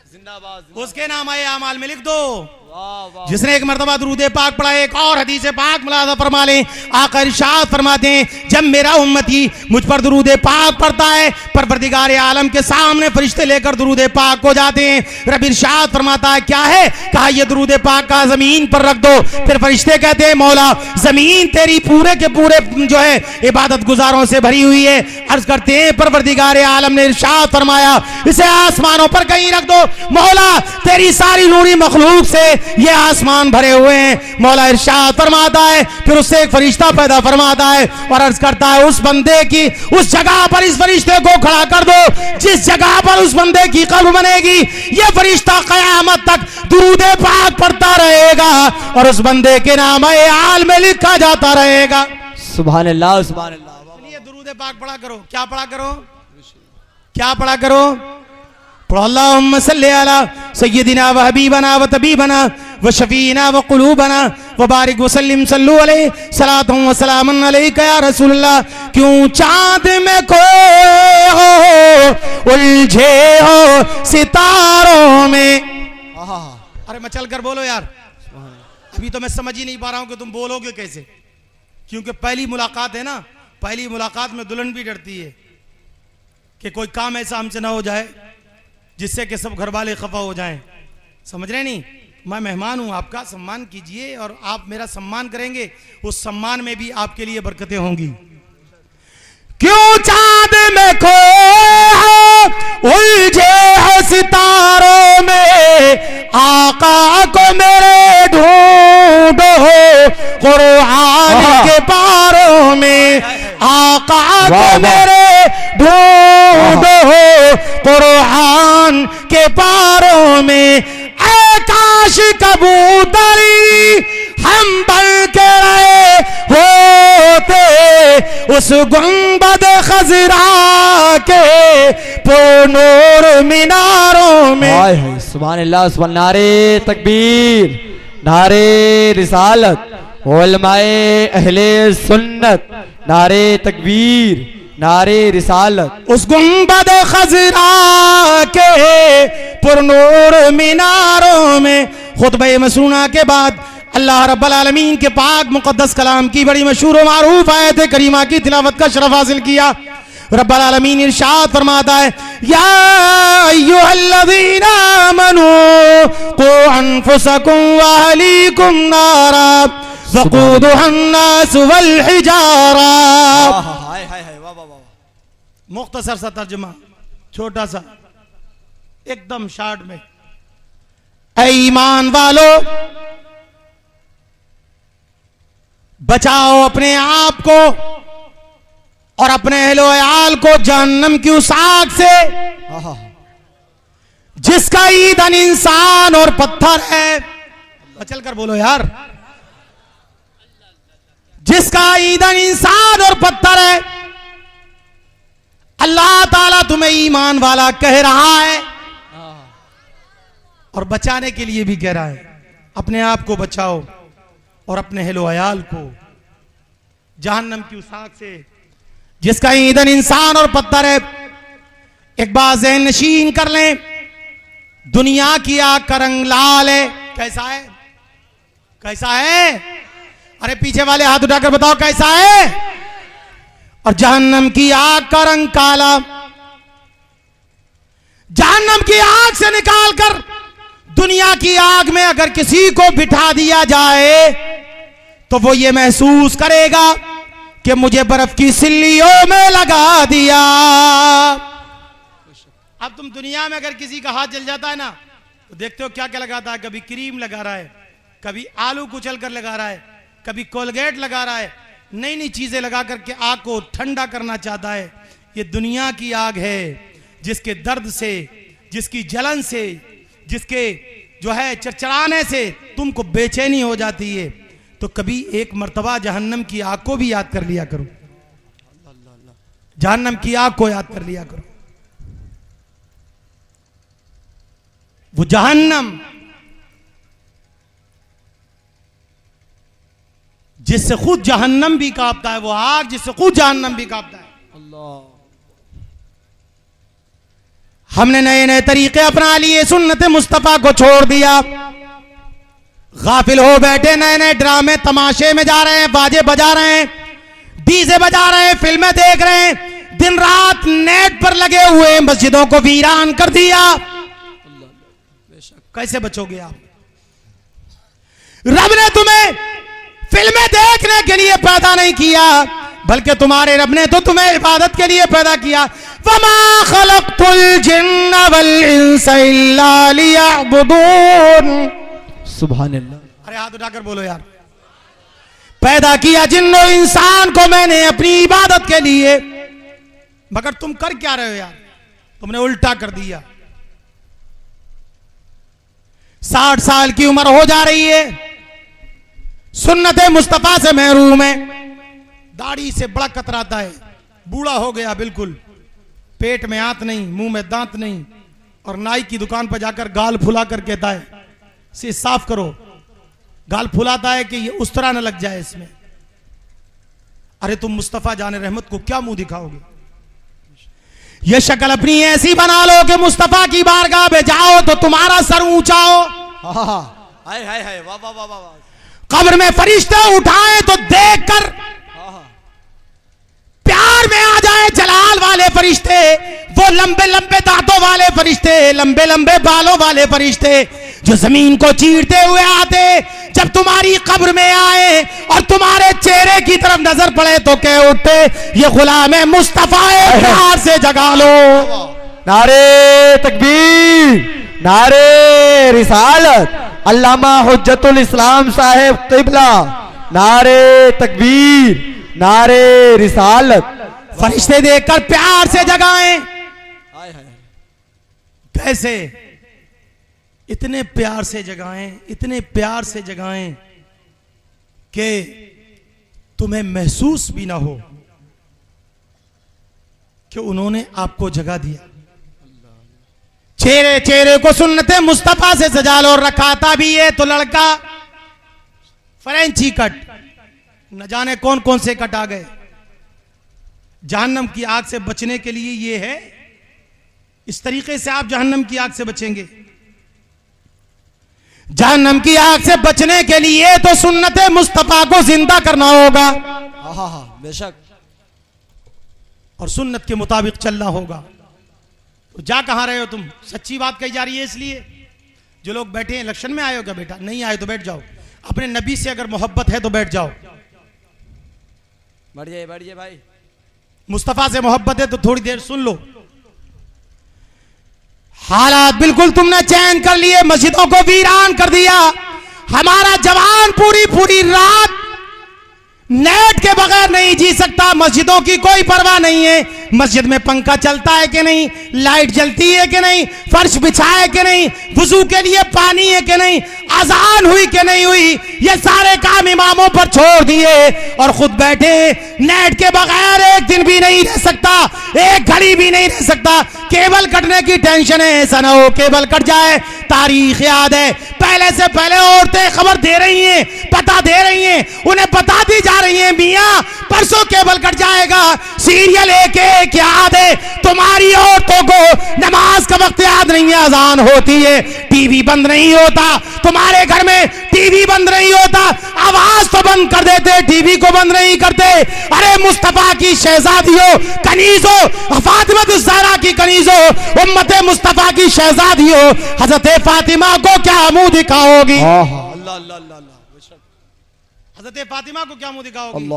जिंदाबाद। उसके नाम आए आमाल में लिख दो जिसने एक मर्तबा दुरूद पाक पढ़ा। एक और हदीस पाक मुलादा फरमा लें, आका इरशाद फरमाते हैं, जब मेरा उम्मती मुझ पर दुरूद पाक पढ़ता है, परवरदिगार आलम के सामने फरिश्ते लेकर दुरूद पाक को जाते हैं। रब इरशाद फरमाता है, क्या है? कहा ये दुरूद पाक का जमीन पर रख दो। फिर फरिश्ते कहते हैं, मौला जमीन तेरी पूरे के पूरे जो है इबादत गुजारों से भरी हुई है। अर्ज करते हैं, परवरदिगार आलम ने इरशाद फरमाया, इसे आसमानों पर कहीं रख दो। मौला तेरी सारी नूरी मखलूक से ये आसमान भरे हुए हैं। मौला इरशाद फरमाता है, फिर उससे एक फरिश्ता पैदा फरमाता है और अर्ज करता है, उस बंदे की उस जगह पर इस फरिश्ते को खड़ा कर दो जिस जगह पर उस बंदे की कब्र बनेगी। ये फरिश्ता क़यामत तक दुरूद पाक पढ़ता रहेगा और उस बंदे के नाम आल में लिखा जाता रहेगा। सुभान अल्लाह, सुभान अल्लाह। ये दुरूद पाक पढ़ा करो। क्या पढ़ा करो? क्या पढ़ा करो? पढ़ो, अल्लाहुम्मा सल्ली अला सय्यदिना व हबीबना व तबीबना व शफीना व कुलूबना व बारिक व सल्लिम सल्लु अलैहि सलातुन व सलामुन अलैका या रसूलल्लाह। क्यों चांद में खोए हो, उलझे हो सितारों में। अरे मचल कर बोलो यार, अभी तो मैं समझ ही नहीं पा रहा हूं कि तुम बोलोगे कैसे, क्योंकि पहली मुलाकात है ना। पहली मुलाकात में दुल्हन भी डरती है कि कोई काम ऐसा हमसे ना हो जाए जिससे कि सब घर वाले खफा हो जाएं। समझ रहे नहीं? मैं मेहमान हूं, आपका सम्मान कीजिए और आप मेरा सम्मान करेंगे, उस सम्मान में भी आपके लिए बरकतें होंगी। क्यों चांद में खोए हो, उलझे हो सितारों में, आका को मेरे ढूंढो कुरान के पारों में, आका को मेरे ढूंढो कुरान के पारों में। ऐ काश कबूतरी हम बन के रहे होते उस गुंबद खजरा के पुरनूर मीनारों में। हाय हाय सुभान अल्लाह सुभान। नारे तकबीर, नारे रिसालत, उलमाए अहले सुन्नत, नारे तकबीर, नारे रिसालत। उस गुंबद खजरा के पुरनूर मीनारों में खुतबे मसनूना के बाद अल्लाह रब्बुल आलमीन के पाक मुकद्दस कलाम की बड़ी मशहूर व मारूफ आयत करीमा की तिलावत का शरफ हासिल किया। रब्बुल आलमीन इरशाद फरमाता है, या अय्युहल्लज़ीना आमनू qu अनफुसकुम व अहलीकुम नारा वक़ूदुहा अन्नास वल हिजारा। हाय हाय हाय, वाह वाह वाह। मुख्तसर सा तर्जुमा, छोटा सा, एकदम शार्ट में। ऐ ईमान वालो, बचाओ अपने आप को और अपने अहलो अयाल को जहन्नम की उस आग से जिसका ईंधन इंसान और पत्थर है। चल कर बोलो यार, जिसका ईंधन इंसान और पत्थर है। अल्लाह ताला तुम्हें ईमान वाला कह रहा है और बचाने के लिए भी कह रहा है। अपने आप को बचाओ और अपने अहलो अयाल को जहन्नम की उस आग से जिसका ईंधन इंसान और पत्थर है। एक बात ज़हन नशीन कर लें, दुनिया की आग का रंग लाल है। कैसा है? कैसा है? अरे पीछे वाले हाथ उठाकर बताओ कैसा है? और जहन्नम की आग का रंग काला। जहन्नम की आग से निकालकर दुनिया की आग में अगर किसी को बिठा दिया जाए तो वो ये महसूस करेगा कि मुझे बर्फ की सिल्लियों में लगा दिया। अब तुम दुनिया में अगर किसी का हाथ जल जाता है ना, तो देखते हो क्या क्या लगाता है। कभी क्रीम लगा रहा है, कभी आलू कुचल कर लगा रहा है, कभी कोलगेट लगा रहा है, नई नई चीजें लगा करके आग को ठंडा करना चाहता है। ये दुनिया की आग है जिसके दर्द से, जिसकी जलन से, जिसके जो है चरचराने से तुमको बेचैनी हो जाती है। तो कभी एक मर्तबा जहन्नम की आग को भी याद कर लिया करो। जहन्नम की आग को याद कर लिया करो। वो जहन्नम जिससे खुद जहन्नम भी कांपता है, वो आग जिससे खुद जहन्नम भी कांपता है। हमने नए नए तरीके अपना लिए, सुन्नत मुस्तफा को छोड़ दिया, गाफिल हो बैठे, नए नए ड्रामे तमाशे में जा रहे हैं, बाजे बजा रहे हैं, डीजे बजा रहे हैं, फिल्में देख रहे हैं, दिन रात नेट पर लगे हुए, मस्जिदों को वीरान कर दिया। कैसे बचोगे आप? रब ने तुम्हें फिल्में देखने के लिए पैदा नहीं किया, बल्कि तुम्हारे रब ने तो तुम्हें इबादत के लिए पैदा किया। वमा खलक़तुल जिन्न वल इंसा इल्ला लियअबुदून। सुभान अल्लाह। अरे हाथ उठाकर बोलो यार। पैदा किया जिन्नो इंसान को मैंने अपनी इबादत के लिए, मगर तुम कर क्या रहे हो यार? तुमने उल्टा कर दिया। 60 साल की उम्र हो जा रही है, सुन्नत मुस्तफा से महरूम है, दाढ़ी से बड़ा कतराता है, बूढ़ा हो गया बिल्कुल, पेट में आंत नहीं, मुंह में दांत नहीं, और नाई की दुकान पर जाकर गाल फुला कर कहता है इसे साफ करो। गाल फुलाता है कि ये उस तरह न लग जाए इसमें। अरे तुम मुस्तफा जाने रहमत को क्या मुंह दिखाओगे? ये शक्ल अपनी ऐसी बना लो कि मुस्तफा की बारगाह में जाओ तो तुम्हारा सर ऊंचा हो। हाय हाय हाय, वाह वाह वाह वाह। कब्र में फरिश्ते उठाए तो देखकर प्यार में आ जाए जलाल वाले फरिश्ते, वो लंबे लंबे दांतों वाले फरिश्ते, लंबे लंबे बालों वाले फरिश्ते जो जमीन को चीरते हुए आते, जब तुम्हारी कब्र में आए और तुम्हारे चेहरे की तरफ नजर पड़े तो कह उठते ये गुलाम मुस्तफा है, प्यार से जगा लो। नारे तकबीर, नारे रिसालत, अल्लामा हुज्जतुल इस्लाम साहेब क़िबला, नारे तकबीर, नारे रिसालत। फरिश्ते देखकर प्यार से जगाएं। हाय हाय, कैसे? इतने प्यार से जगाएं, इतने प्यार से जगाएं कि तुम्हें महसूस भी ना हो कि उन्होंने आपको जगह दिया। चेहरे चेहरे को सुन्नते मुस्तफा से सजा लो, रखाता भी है तो लड़का फ्रेंची कट, न जाने कौन कौन से कट आ गए। जहन्नम की आग से बचने के लिए ये है, इस तरीके से आप जहन्नम की आग से बचेंगे। जहन्नम की आग से बचने के लिए तो सुन्नते मुस्तफा को जिंदा करना होगा। हाँ बेशक। और सुन्नत के मुताबिक चलना होगा। तो जा कहां रहे हो तुम? सच्ची बात कही जा रही है, इसलिए जो लोग बैठे हैं इलेक्शन में आए हो क्या बेटा? नहीं आए तो बैठ जाओ। अपने नबी से अगर मोहब्बत है तो बैठ जाओ। बढ़िए भाई। मुस्तफा से मोहब्बत है तो थोड़ी देर सुन लो। हालात बिल्कुल तुमने चैन कर लिए, मस्जिदों को वीरान कर दिया। हमारा जवान पूरी पूरी रात नेट के बगैर नहीं जी सकता। मस्जिदों की कोई परवाह नहीं है, मस्जिद में पंखा चलता है कि नहीं, लाइट जलती है कि नहीं, फर्श बिछा है कि नहीं, वुजू के लिए पानी है कि नहीं, अजान हुई कि नहीं हुई, ये सारे काम इमामों पर छोड़ दिए और खुद बैठे। नेट के बगैर एक दिन भी नहीं रह सकता, एक घड़ी भी नहीं रह सकता। केबल कटने की टेंशन है, ऐसा ना हो केबल कट जाए। तारीख याद है, पहले से पहले औरतें खबर दे रही हैं, पता दे रही हैं, उन्हें बता दी जा रही है मियां परसों केबल कट जाएगा। सीरियल एक याद है, तुम्हारी औरतों को नमाज का वक्त याद नहीं है, अजान होती है, टीवी बंद नहीं होता, तुम्हारे घर में टीवी बंद नहीं होता, आवाज तो बंद कर देते, टीवी को बंद नहीं करते। अरे मुस्तफा की शहजादियों, कनीजो, फातिमा ज़हरा की कनीजो, उम्मते मुस्तफा की शहजादियों, हजरत फातिमा को क्या मुंह दिखाओगी? हजरत फातिमा को क्या मुंह दिखाओगे?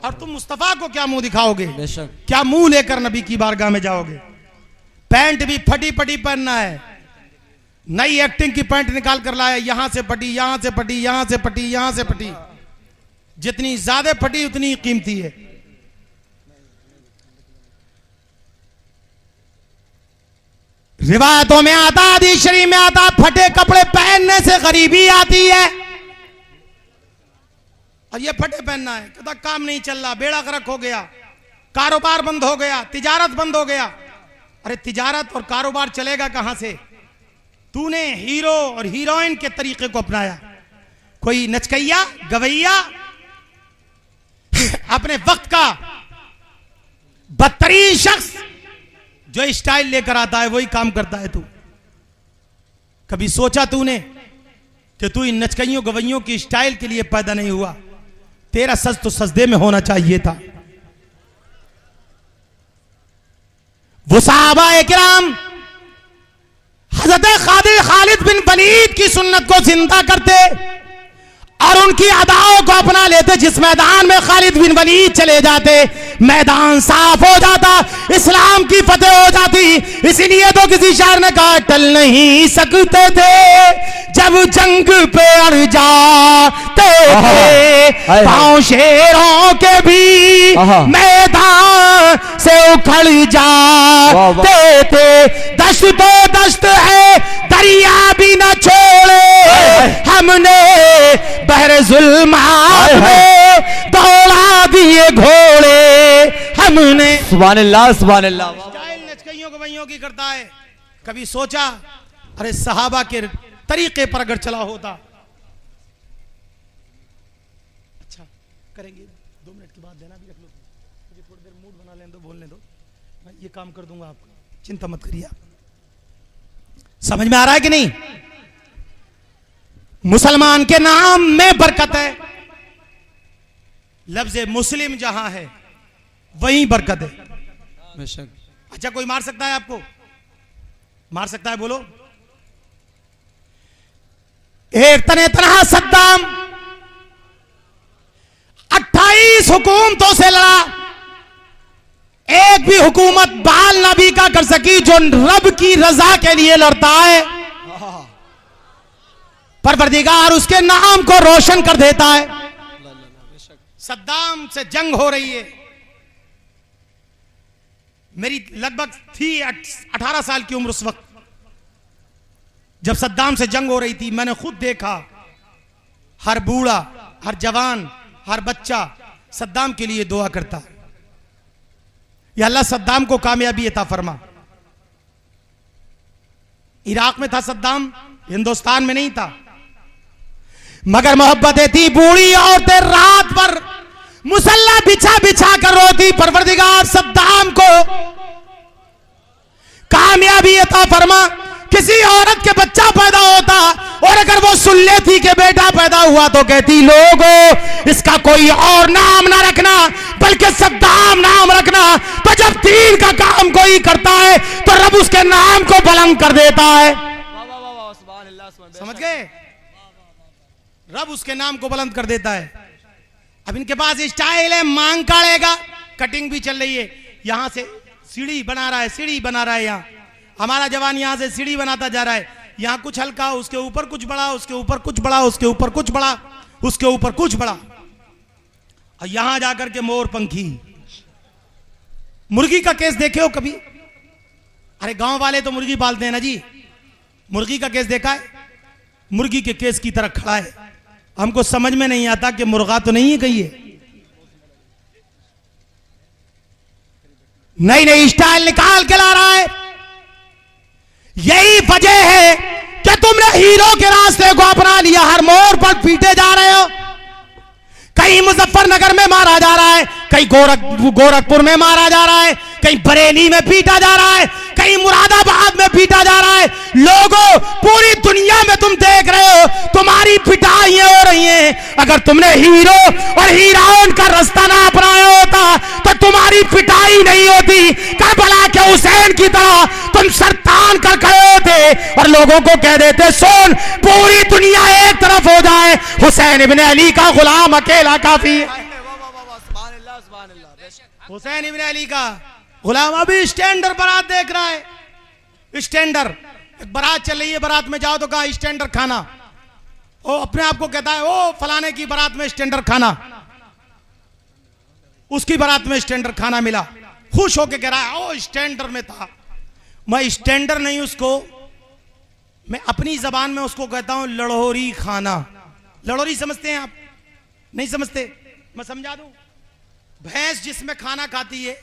और तुम मुस्तफा को क्या मुंह दिखाओगे? क्या मुंह लेकर नबी की बारगाह में जाओगे? पैंट भी फटी पटी पहनना है, नई एक्टिंग की पैंट निकाल कर लाया, यहां से फटी, यहां से फटी, यहां से फटी, यहां से फटी। जितनी ज्यादा फटी उतनी कीमती है। रिवायतों में आता, हदीस शरीफ में आता, फटे कपड़े पहनने से गरीबी आती है। और ये फटे पहनना है, कहता काम नहीं चल रहा, बेड़ा गर्क हो गया, कारोबार बंद हो गया, तिजारत बंद हो गया। अरे तिजारत और कारोबार चलेगा कहां से? तूने हीरो और हीरोइन के तरीके को अपनाया। कोई नचकैया गवैया अपने वक्त का बदतरीन शख्स जो स्टाइल लेकर आता है वही काम करता है। तू कभी सोचा तूने कि तू इन नचकैयों गवैयों की स्टाइल के लिए पैदा नहीं हुआ? तेरा सज तो सजदे में होना चाहिए था। वो सहाबा किराम हजरत खालिद बिन वलीद की सुन्नत को जिंदा करते और उनकी अदाओं को अपना लेते। जिस मैदान में खालिद बिन वलीद चले जाते, मैदान साफ हो जाता, इस्लाम की फतेह हो जाती। इसीलिए तो किसी शायर ने कहा, टल नहीं सकते थे जब जंग पे अड़ जाते थे, पांव शेरों के भी मैदान से उखड़ जाते थे। दश्त तो दश्त है, दरिया भी न छोड़े, हमने बहर जुल्मात में दौड़ा दिए घोड़े, हमने। सुभान अल्लाह, सुभान अल्लाह। स्टाइल नचकइयों गवैयों की करता है। कभी सोचा अरे सहाबा के तरीके पर अगर चला होता। अच्छा करेंगे, 2 मिनट की बात देना भी रख लो, मुझे थोड़ी देर मूड बना लेने दो, बोलने दो, मैं ये काम कर दूंगा आपको, चिंता मत करिए। समझ में आ रहा है कि नहीं? मुसलमान के नाम में बरकत है। लफ्ज़ मुस्लिम जहां है वहीं बरकत है। अच्छा कोई मार सकता है आपको? मार सकता है? बोलो। एक तनहा सद्दाम 28 हुकूमतों से लड़ा, एक भी हुकूमत बाल नबी का कर सकी जो रब की रजा के लिए लड़ता है। परवरदिगार उसके नाम को रोशन कर देता है। सद्दाम से जंग हो रही है, मेरी लगभग थी 18 साल की उम्र उस वक्त जब सद्दाम से जंग हो रही थी। मैंने खुद देखा हर बूढ़ा, हर जवान, हर बच्चा सद्दाम के लिए दुआ करता है। या अल्लाह सद्दाम को कामयाबी अता फरमा। इराक में था सद्दाम, हिंदुस्तान में नहीं था, मगर मोहब्बतें थी। बूढ़ी औरतें रात भर मुसल्ला बिछा बिछा कर रोती, परवरदिगार सद्दाम को कामयाबी अता फरमा। किसी औरत के बच्चा पैदा होता और अगर वो सुन लेती कि बेटा पैदा हुआ तो कहती, लोगों इसका कोई और नाम ना रखना बल्कि सद्दाम नाम रखना। तो जब दीन का काम कोई करता है तो रब उसके नाम को बुलंद कर देता है। वाह वाह वाह वाह, सुभान अल्लाह, सुभान अल्लाह। समझ गए? रब उसके नाम को बुलंद कर देता है। अब इनके पास स्टाइल है, मांग काढ़ेगा, कटिंग भी चल रही है। यहां से सीढ़ी बना रहा है, सीढ़ी बना रहा है। यहां हमारा जवान यहां से सीढ़ी बनाता जा रहा है। यहां कुछ हल्का, उसके ऊपर कुछ बड़ा, उसके ऊपर कुछ बड़ा, उसके ऊपर कुछ बड़ा, उसके ऊपर कुछ बड़ा, और यहां जाकर के मोर पंखी। मुर्गी का केस देखे हो कभी? अरे गांव वाले तो मुर्गी पालते हैं ना जी। मुर्गी का केस देखा है? मुर्गी के केस की तरह खड़ा है। हमको समझ में नहीं आता कि मुर्गा तो नहीं है कहीं है। नई नई स्टाइल निकाल के ला रहा है। यही वजह है कि तुमने हीरो के रास्ते को अपना लिया। हर मोड़ पर पीटे जा रहे हो। कहीं मुजफ्फरनगर में मारा जा रहा है, कहीं गोरखपुर में मारा जा रहा है, कहीं बरेली में पीटा जा रहा है, कहीं मुरादाबाद में पीटा जा रहा है। लोगों पूरी दुनिया में तुम देख रहे हो तुम्हारी पिटाइयां हो रही हैं। अगर तुमने हीरो और हीरोइन का रास्ता ना अपनाया होता तो तुम्हारी पिटाई नहीं होती। करबला के हुसैन की तरह तुम सर तान कर खड़े होते और लोगों को कह देते, सुन पूरी दुनिया एक तरफ हो जाए, हुसैन इब्ने अली का गुलाम अकेला काफी है। वाह वाह वाह वाह, सुभान अल्लाह, सुभान अल्लाह, बेशक। हुसैन इब्ने अली का गुलाम। अभी स्टैंडर बारात देख रहा है। स्टैंडर बारात चल रही है, बारात में जाओ तो कहा स्टैंडर खाना। वो अपने आप को कहता है ओ फलाने की बारात में स्टैंडर खाना। उसकी बारात में स्टैंडर खाना मिला, खुश होके कह रहा है ओ स्टैंडर में था। मैं स्टैंडर नहीं, उसको मैं अपनी जबान में उसको कहता हूं लड़ोरी खाना। लड़ोरी समझते हैं आप? नहीं समझते? मैं समझा दूं। भैंस जिसमें खाना खाती है